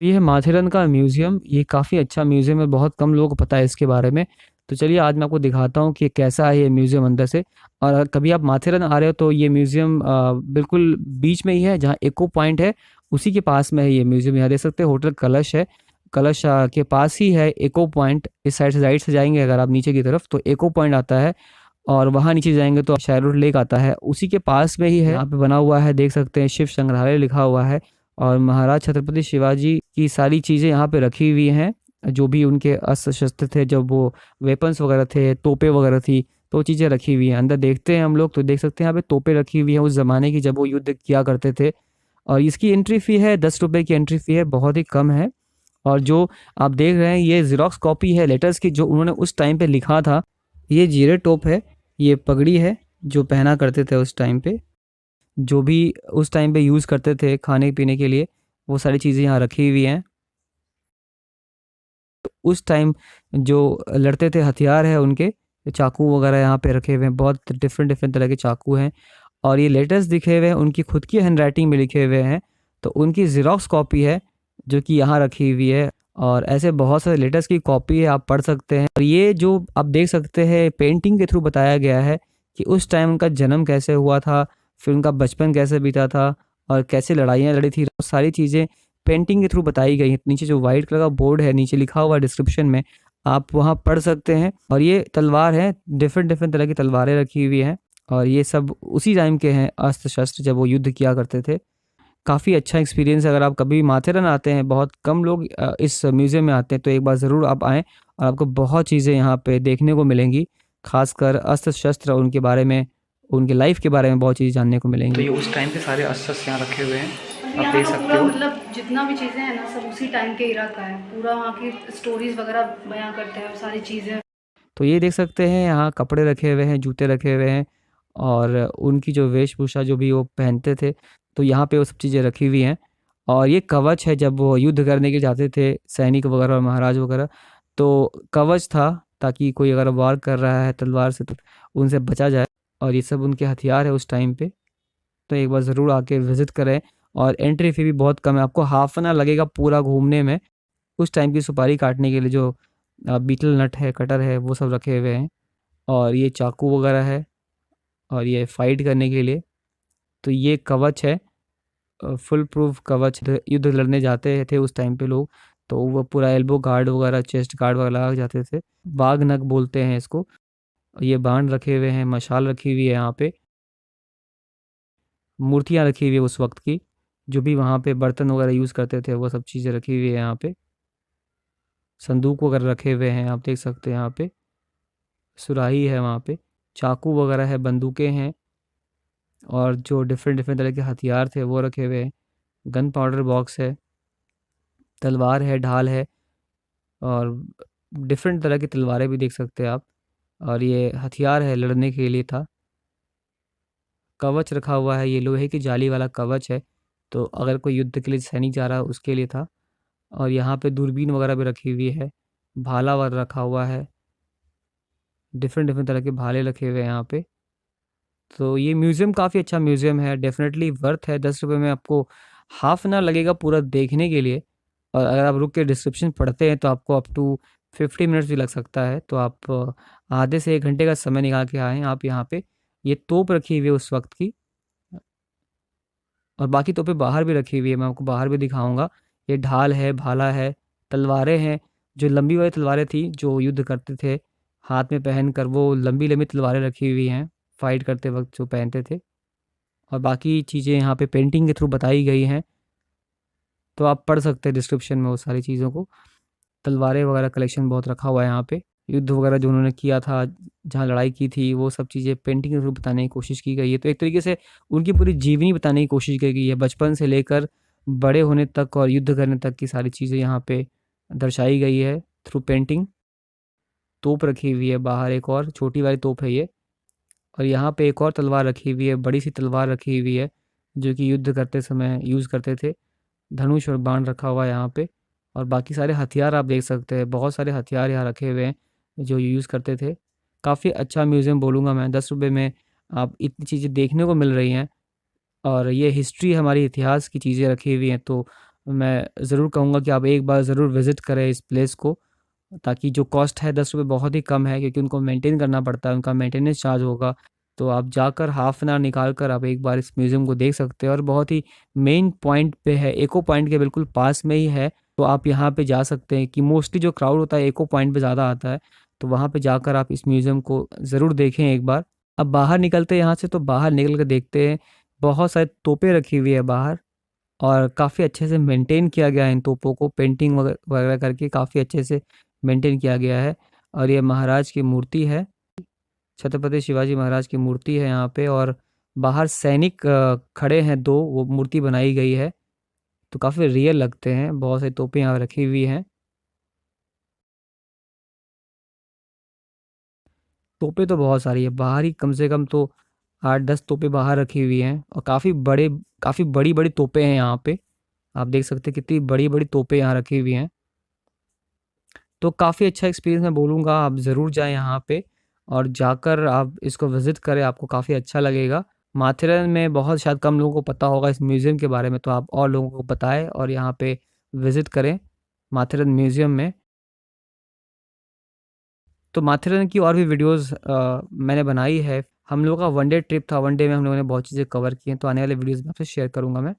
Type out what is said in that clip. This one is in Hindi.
ये है माथेरन का म्यूज़ियम, ये काफ़ी अच्छा म्यूज़ियम है, बहुत कम लोगों को पता है इसके बारे में। तो चलिए आज मैं आपको दिखाता हूँ कि कैसा है ये म्यूज़ियम अंदर से। और अगर कभी आप माथेरन आ रहे हो तो ये म्यूज़ियम बिल्कुल बीच में ही है, जहाँ इको पॉइंट है, उसी के पास में है ये म्यूज़ियम। यहाँ देख सकते हैं होटल कलश है, कलश के पास ही है इको पॉइंट। इस साइड से राइट से जाएँगे अगर आप नीचे की तरफ तो इको पॉइंट आता है, और वहाँ नीचे जाएँगे तो शैरोट लेक आता है, उसी के पास में ही है। यहाँ पे बना हुआ है, देख सकते हैं शिव संग्रहालय लिखा हुआ है, और महाराज छत्रपति शिवाजी की सारी चीज़ें यहाँ पे रखी हुई हैं, जो भी उनके अस्त्र शस्त्र थे, जब वो वेपन्स वगैरह थे, तोपें वगैरह थी, तो वो चीज़ें रखी हुई हैं। अंदर देखते हैं हम लोग तो देख सकते हैं यहाँ पे तोपें रखी हुई हैं उस ज़माने की, जब वो युद्ध किया करते थे। और इसकी एंट्री फ़ी है 10 रुपए की एंट्री फ़ी है, बहुत ही कम है। और जो आप देख रहे हैं ये ज़ेरॉक्स कॉपी है लेटर्स की, जो उन्होंने उस टाइम पे लिखा था। ये जीरे टोप है, ये पगड़ी है जो पहना करते थे उस टाइम पे, जो भी उस टाइम पे यूज़ करते थे खाने-पीने के लिए, वो सारी चीज़ें यहाँ रखी हुई हैं। उस टाइम जो लड़ते थे हथियार है उनके, चाकू वगैरह यहाँ पे रखे हुए हैं, बहुत डिफ़रेंट डिफ़रेंट तरह के चाकू हैं। और ये लेटर्स दिखे हुए हैं, उनकी खुद की हैंडराइटिंग में लिखे हुए हैं, तो उनकी ज़ेरॉक्स कॉपी है, जो कि यहाँ रखी हुई है। और ऐसे बहुत सारे लेटर्स की कॉपी है, आप पढ़ सकते हैं। और ये जो आप देख सकते हैं पेंटिंग के थ्रू बताया गया है कि उस टाइम उनका जन्म कैसे हुआ था, फिर उनका बचपन कैसे बीता था, और कैसे लड़ाइयाँ लड़ी थी, सारी चीज़ें पेंटिंग के थ्रू बताई गई हैं। नीचे जो व्हाइट कलर का बोर्ड है, नीचे लिखा हुआ है डिस्क्रिप्शन में, आप वहाँ पढ़ सकते हैं। और ये तलवार है, डिफरेंट डिफरेंट तरह की तलवारें रखी हुई हैं, और ये सब उसी टाइम के हैं अस्त्र शस्त्र, जब वो युद्ध किया करते थे। काफ़ी अच्छा एक्सपीरियंस है। अगर आप कभी माथेरन आते हैं, बहुत कम लोग इस म्यूज़ियम में आते हैं, तो एक बार ज़रूर आप आएँ, और आपको बहुत चीज़ें यहाँ पे देखने को मिलेंगी, खासकर अस्त्र शस्त्र उनके बारे में, उनके लाइफ के बारे में बहुत चीज़ें जानने को मिलेंगी। तो ये उस टाइम के सारे अस्त्र शस्त्र यहाँ रखे हुए हैं, आप यहाँ देख का सकते पूरा हो। मतलब जितना भी चीज़ें हैं ना, सब उसी टाइम के इरा का है। पूरा वहाँ की स्टोरीज वगैरह बयां करते हैं सारी चीज़ें। तो ये देख सकते हैं यहाँ कपड़े रखे हुए हैं, जूते रखे हुए हैं, और उनकी जो वेशभूषा जो भी वो पहनते थे, तो यहाँ पे वो सब चीज़ें रखी हुई हैं। और ये कवच है, जब वो युद्ध करने के लिए जाते थे सैनिक वगैरह और महाराज वगैरह, तो कवच था, ताकि कोई अगर वार कर रहा है तलवार से तो उनसे बचा जाए। और ये सब उनके हथियार है उस टाइम पे। तो एक बार ज़रूर आके विज़िट करें। और एंट्री फ़ी भी बहुत कम है, आपको हाफ एन आवर लगेगा पूरा घूमने में। उस टाइम की सुपारी काटने के लिए जो बीटल नट है, कटर है, वो सब रखे हुए हैं। और ये चाकू वगैरह है, और ये फाइट करने के लिए। तो ये कवच है, फुल प्रूफ कवच। युद्ध लड़ने जाते थे उस टाइम पे लोग, तो वो पूरा एल्बो गार्ड वगैरह, चेस्ट गार्ड वगैरह लगा के जाते थे। बाघ नख बोलते हैं इसको। ये बाण रखे हुए हैं, मशाल रखी हुई है यहाँ पे, मूर्तियाँ रखी हुई है उस वक्त की, जो भी वहाँ पे बर्तन वगैरह यूज़ करते थे, वो सब चीज़ें रखी हुई है यहाँ पे। संदूक वगैरह रखे हुए हैं, आप देख सकते हैं यहाँ पे। सुराही है वहाँ पे, चाकू वगैरह है, बंदूकें हैं, और जो डिफरेंट डिफरेंट तरह के हथियार थे वो रखे हुए हैं। गन पाउडर बॉक्स है, तलवार है, ढाल है, और डिफरेंट तरह की तलवारें भी देख सकते हैं आप। और ये हथियार है, लड़ने के लिए था। कवच रखा हुआ है, ये लोहे की जाली वाला कवच है, तो अगर कोई युद्ध के लिए सैनिक जा रहा है उसके लिए था। और यहाँ पे दूरबीन वगैरह भी रखी हुई है, भाला वगैरह रखा हुआ है, डिफरेंट डिफरेंट तरह के भाले रखे हुए हैं यहाँ पे। तो ये म्यूज़ियम काफ़ी अच्छा म्यूज़ियम है, डेफ़िनेटली वर्थ है। 10 रुपए में आपको हाफ़ एन आवर लगेगा पूरा देखने के लिए। और अगर आप रुक के डिस्क्रिप्शन पढ़ते हैं तो आपको अप टू 50 मिनट्स भी लग सकता है। तो आप आधे से 1 घंटे का समय निकाल के आएँ आप यहाँ पे। ये तोप रखी हुई है उस वक़्त की, और बाकी तोपें बाहर भी रखी हुई है, मैं आपको बाहर भी दिखाऊँगा। ये ढाल है, भाला है, तलवारें हैं, जो लंबी वाली तलवारें थी, जो युद्ध करते थे, हाथ में पहनकर वो लंबी-लंबी तलवारें रखी हुई हैं, फ़ाइट करते वक़्त जो पहनते थे। और बाकी चीज़ें यहाँ पे पेंटिंग के थ्रू बताई गई हैं, तो आप पढ़ सकते हैं डिस्क्रिप्शन में वो सारी चीज़ों को। तलवारें वगैरह कलेक्शन बहुत रखा हुआ है यहाँ पे। युद्ध वगैरह जो उन्होंने किया था, जहाँ लड़ाई की थी, वो सब चीज़ें पेंटिंग के थ्रू बताने की कोशिश की गई है। तो एक तरीके से उनकी पूरी जीवनी बताने की कोशिश की गई है, बचपन से लेकर बड़े होने तक और युद्ध करने तक की सारी चीज़ें यहाँ पे दर्शाई गई है थ्रू पेंटिंग। तोप रखी हुई है बाहर, एक और छोटी वाली तोप है ये। और यहाँ पे एक और तलवार रखी हुई है, बड़ी सी तलवार रखी हुई है, जो कि युद्ध करते समय यूज़ करते थे। धनुष और बाण रखा हुआ है यहाँ पे। और बाकी सारे हथियार आप देख सकते हैं, बहुत सारे हथियार यहाँ रखे हुए हैं जो यूज़ करते थे। काफ़ी अच्छा म्यूज़ियम बोलूँगा मैं, 10 रुपए में आप इतनी चीज़ें देखने को मिल रही हैं। और ये हिस्ट्री, हमारी इतिहास की चीज़ें रखी हुई हैं, तो मैं ज़रूर कहूँगा कि आप एक बार ज़रूर विज़िट करें इस प्लेस को, ताकि जो कॉस्ट है ₹10 बहुत ही कम है, क्योंकि उनको मेंटेन करना पड़ता है, उनका मेंटेनेंस चार्ज होगा। तो आप जाकर हाफ़ एन आवर निकाल कर आप एक बार इस म्यूज़ियम को देख सकते हैं, और बहुत ही मेन पॉइंट पे है, इको पॉइंट के बिल्कुल पास में ही है। तो आप यहाँ पे जा सकते हैं, कि मोस्टली जो क्राउड होता है इको पॉइंट पे ज़्यादा आता है, तो वहाँ पे जाकर आप इस म्यूज़ियम को ज़रूर देखें एक बार। अब बाहर निकलते हैं यहाँ से, तो बाहर निकल के देखते हैं, बहुत सारी तोपें रखी हुई है बाहर, और काफ़ी अच्छे से मेंटेन किया गया है इन तोपों को, पेंटिंग वगैरह करके काफ़ी अच्छे से मेंटेन किया गया है। और ये महाराज की मूर्ति है, छत्रपति शिवाजी महाराज की मूर्ति है यहाँ पे, और बाहर सैनिक खड़े हैं 2, वो मूर्ति बनाई गई है, तो काफ़ी रियल लगते हैं। बहुत सारी तोपें यहाँ रखी हुई हैं। तोपें तो बहुत सारी है, बाहर ही कम से कम तो 8-10 तोपें बाहर रखी हुई हैं, और काफ़ी बड़ी-बड़ी तोपें हैं यहाँ पे। आप देख सकते हैं कितनी बड़ी-बड़ी तोपें यहाँ रखी हुई हैं। तो काफ़ी अच्छा एक्सपीरियंस मैं बोलूँगा, आप ज़रूर जाएँ यहाँ पे, और जाकर आप इसको विज़िट करें, आपको काफ़ी अच्छा लगेगा। माथेरन में बहुत शायद कम लोगों को पता होगा इस म्यूज़ियम के बारे में, तो आप और लोगों को बताएँ और यहाँ पे विज़िट करें माथेरन म्यूज़ियम में। तो माथेरन की और भी वीडियोज़ मैंने बनाई है। हम लोगों का वन डे ट्रिप था, वन डे में हम लोगों ने बहुत चीज़ें कवर की हैं, तो आने वाले वीडियोज़ में आपसे शेयर करूँगा मैं।